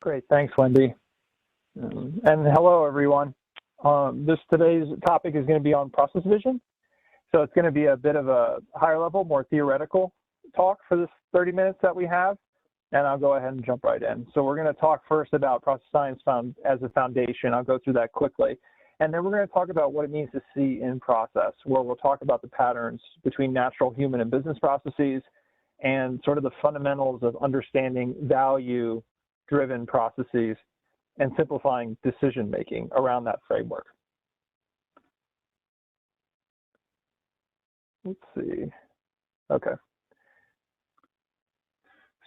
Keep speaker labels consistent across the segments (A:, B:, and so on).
A: Great, thanks, Wendy. And hello, everyone. Today's topic is going to be on process vision. So it's going to be a bit of a higher level, more theoretical talk for this 30 minutes that we have. And I'll go ahead and jump right in. So we're going to talk first about process science as a foundation. I'll go through that quickly. And then we're going to talk about what it means to see in process, where we'll talk about the patterns between natural, human, and business processes, and sort of the fundamentals of understanding value-driven processes and simplifying decision-making around that framework. Let's see. Okay.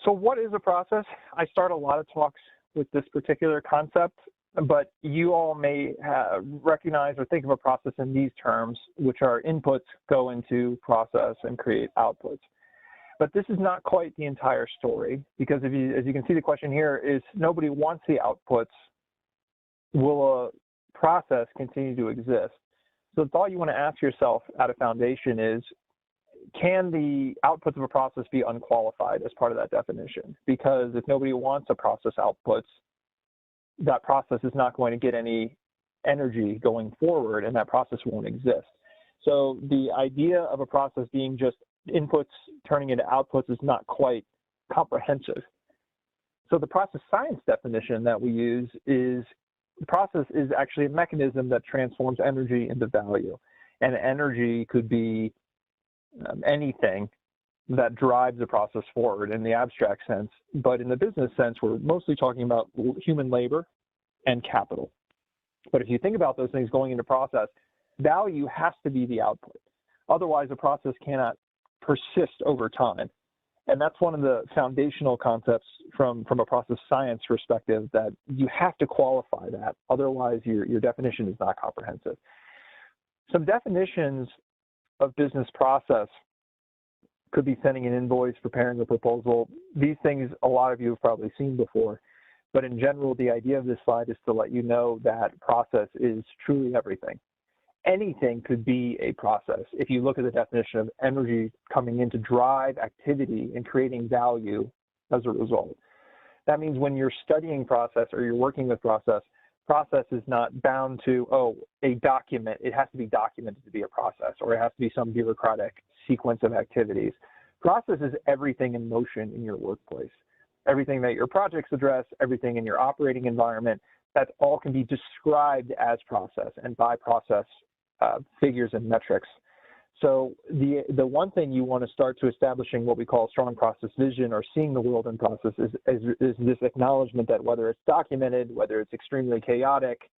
A: So what is a process? I start a lot of talks with this particular concept, but you all may recognize or think of a process in these terms, which are inputs go into process and create outputs. But this is not quite the entire story, because as you can see, the question here is nobody wants the outputs. Will a process continue to exist? So the thought you want to ask yourself at a foundation is, can the outputs of a process be unqualified as part of that definition? Because if nobody wants a process outputs, that process is not going to get any energy going forward, and that process won't exist. So the idea of a process being just inputs turning into outputs is not quite comprehensive. So the process science definition that we use is the process is actually a mechanism that transforms energy into value. And energy could be anything that drives the process forward in the abstract sense. But in the business sense, we're mostly talking about human labor and capital. But if you think about those things going into process, value has to be the output. Otherwise, a process cannot persist over time. And that's one of the foundational concepts from a process science perspective, that you have to qualify that. Otherwise, your definition is not comprehensive. Some definitions of business process could be sending an invoice, preparing a proposal. These things a lot of you have probably seen before. But in general, the idea of this slide is to let you know that process is truly everything. Anything could be a process. If you look at the definition of energy coming in to drive activity and creating value as a result. That means when you're studying process or you're working with process, process is not bound to, a document. It has to be documented to be a process, or it has to be some bureaucratic sequence of activities. Process is everything in motion in your workplace. Everything that your projects address, everything in your operating environment, that all can be described as process and by process figures and metrics. So the one thing you want to start to establishing what we call strong process vision, or seeing the world in process, is this acknowledgement that whether it's documented, whether it's extremely chaotic,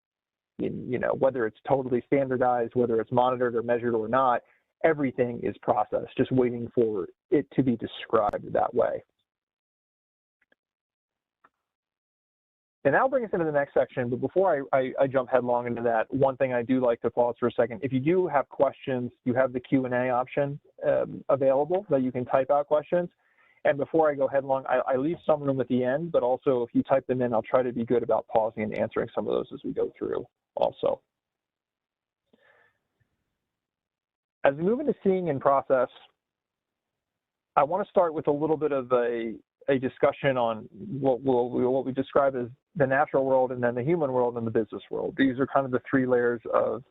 A: whether it's totally standardized, whether it's monitored or measured or not, everything is process, just waiting for it to be described that way. And that'll bring us into the next section, but before I jump headlong into that, one thing I do like to pause for a second. If you do have questions, you have the Q&A option available that you can type out questions. And before I go headlong, I leave some room at the end, but also if you type them in, I'll try to be good about pausing and answering some of those as we go through also. As we move into seeing in process, I want to start with a little bit of a discussion on what we describe as the natural world, and then the human world, and the business world. These are kind of the three layers of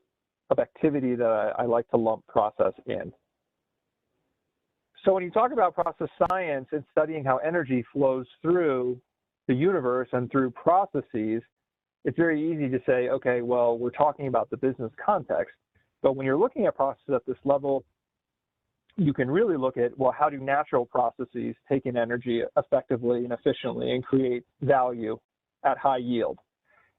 A: activity that I like to lump process in. So when you talk about process science and studying how energy flows through the universe and through processes, it's very easy to say, okay, well, we're talking about the business context. But when you're looking at process at this level, you can really look at, well, how do natural processes take in energy effectively and efficiently and create value at high yield?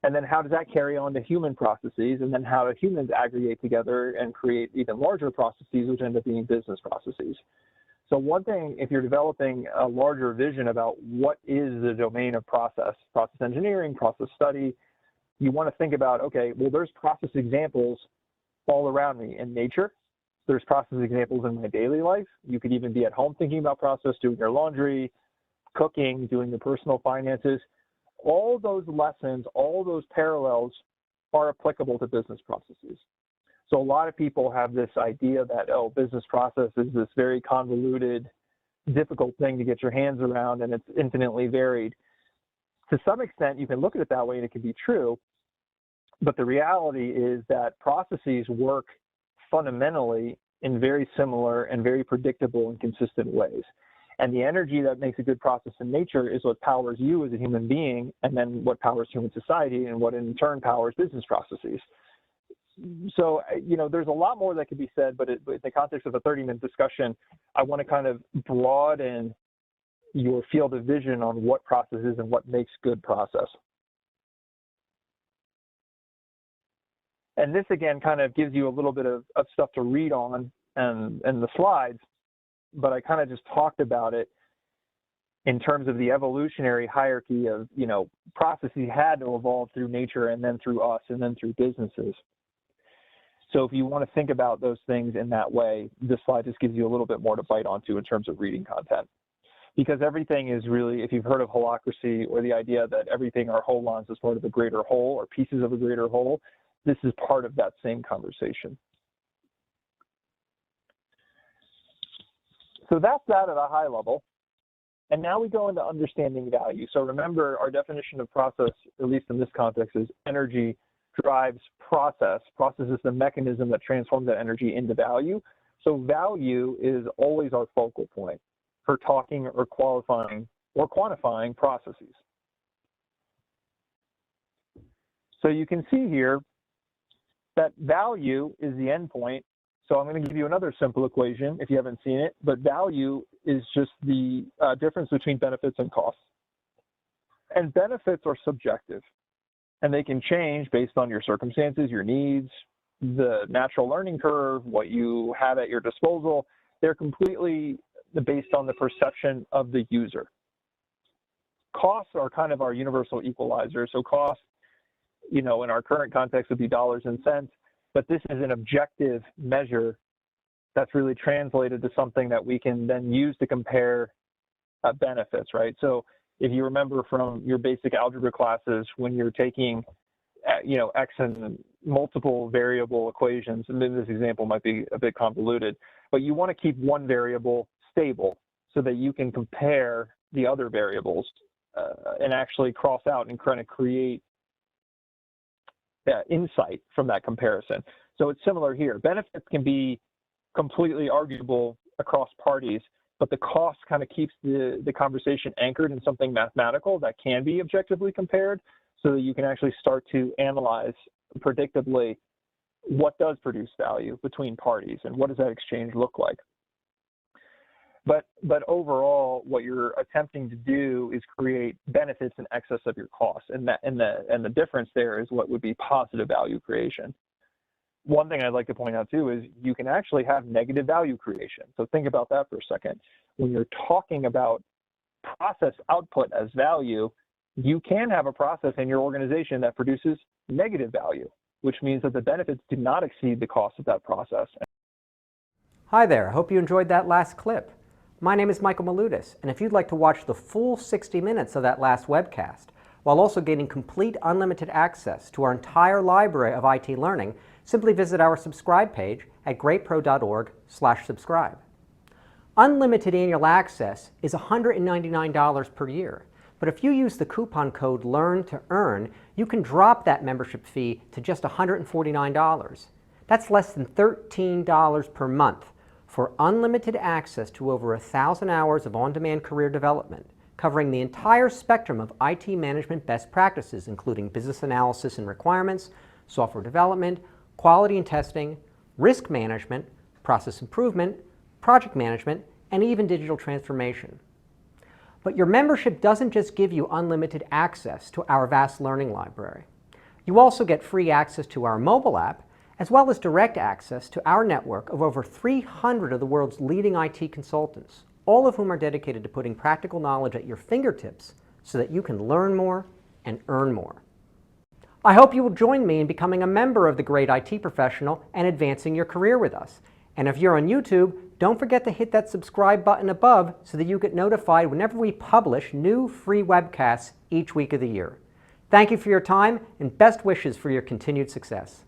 A: And then how does that carry on to human processes? And then how do humans aggregate together and create even larger processes, which end up being business processes? So one thing, if you're developing a larger vision about what is the domain of process engineering, process study, you want to think about, okay, well, there's process examples all around me in nature. There's process examples in my daily life. You could even be at home thinking about process, doing your laundry, cooking, doing the personal finances. All those lessons, all those parallels are applicable to business processes. So a lot of people have this idea that, business process is this very convoluted, difficult thing to get your hands around, and it's infinitely varied. To some extent, you can look at it that way and it can be true, but the reality is that processes work fundamentally in very similar and very predictable and consistent ways. And the energy that makes a good process in nature is what powers you as a human being, and then what powers human society, and what in turn powers business processes. So, there's a lot more that could be said, but in the context of a 30-minute discussion, I want to kind of broaden your field of vision on what process is and what makes good process. And this, again, kind of gives you a little bit of stuff to read on and the slides, but I kind of just talked about it in terms of the evolutionary hierarchy of, processes had to evolve through nature and then through us and then through businesses. So if you want to think about those things in that way, this slide just gives you a little bit more to bite onto in terms of reading content. Because everything is really, if you've heard of holacracy or the idea that everything are holons is part of a greater whole or pieces of a greater whole, this is part of that same conversation. So that's that at a high level. And now we go into understanding value. So remember, our definition of process, at least in this context, is energy drives process. Process is the mechanism that transforms that energy into value. So value is always our focal point for talking or qualifying or quantifying processes. So you can see here that value is the endpoint. So I'm going to give you another simple equation if you haven't seen it, but value is just the difference between benefits and costs. And benefits are subjective, and they can change based on your circumstances, your needs, the natural learning curve, what you have at your disposal. They're completely based on the perception of the user. Costs are kind of our universal equalizer. So costs, in our current context would be dollars and cents, but this is an objective measure that's really translated to something that we can then use to compare benefits, right? So if you remember from your basic algebra classes, when you're taking, X and multiple variable equations, and then this example might be a bit convoluted, but you want to keep one variable stable so that you can compare the other variables and actually cross out and kind of create insight from that comparison. So it's similar here. Benefits can be completely arguable across parties, but the cost kind of keeps the conversation anchored in something mathematical that can be objectively compared so that you can actually start to analyze predictably what does produce value between parties and what does that exchange look like. But overall, what you're attempting to do is create benefits in excess of your costs, and the difference there is what would be positive value creation. One thing I'd like to point out too is you can actually have negative value creation. So think about that for a second. When you're talking about process output as value, you can have a process in your organization that produces negative value, which means that the benefits do not exceed the cost of that process.
B: Hi there, hope you enjoyed that last clip. My name is Michael Maludis, and if you'd like to watch the full 60 minutes of that last webcast, while also gaining complete unlimited access to our entire library of IT learning, simply visit our subscribe page at greatpro.org/subscribe. Unlimited annual access is $199 per year, but if you use the coupon code LEARN2EARN, you can drop that membership fee to just $149. That's less than $13 per month for unlimited access to over 1,000 hours of on-demand career development, covering the entire spectrum of IT management best practices, including business analysis and requirements, software development, quality and testing, risk management, process improvement, project management, and even digital transformation. But your membership doesn't just give you unlimited access to our vast learning library. You also get free access to our mobile app, as well as direct access to our network of over 300 of the world's leading IT consultants, all of whom are dedicated to putting practical knowledge at your fingertips so that you can learn more and earn more. I hope you will join me in becoming a member of the Great IT Professional and advancing your career with us. And if you're on YouTube, don't forget to hit that subscribe button above so that you get notified whenever we publish new free webcasts each week of the year. Thank you for your time and best wishes for your continued success.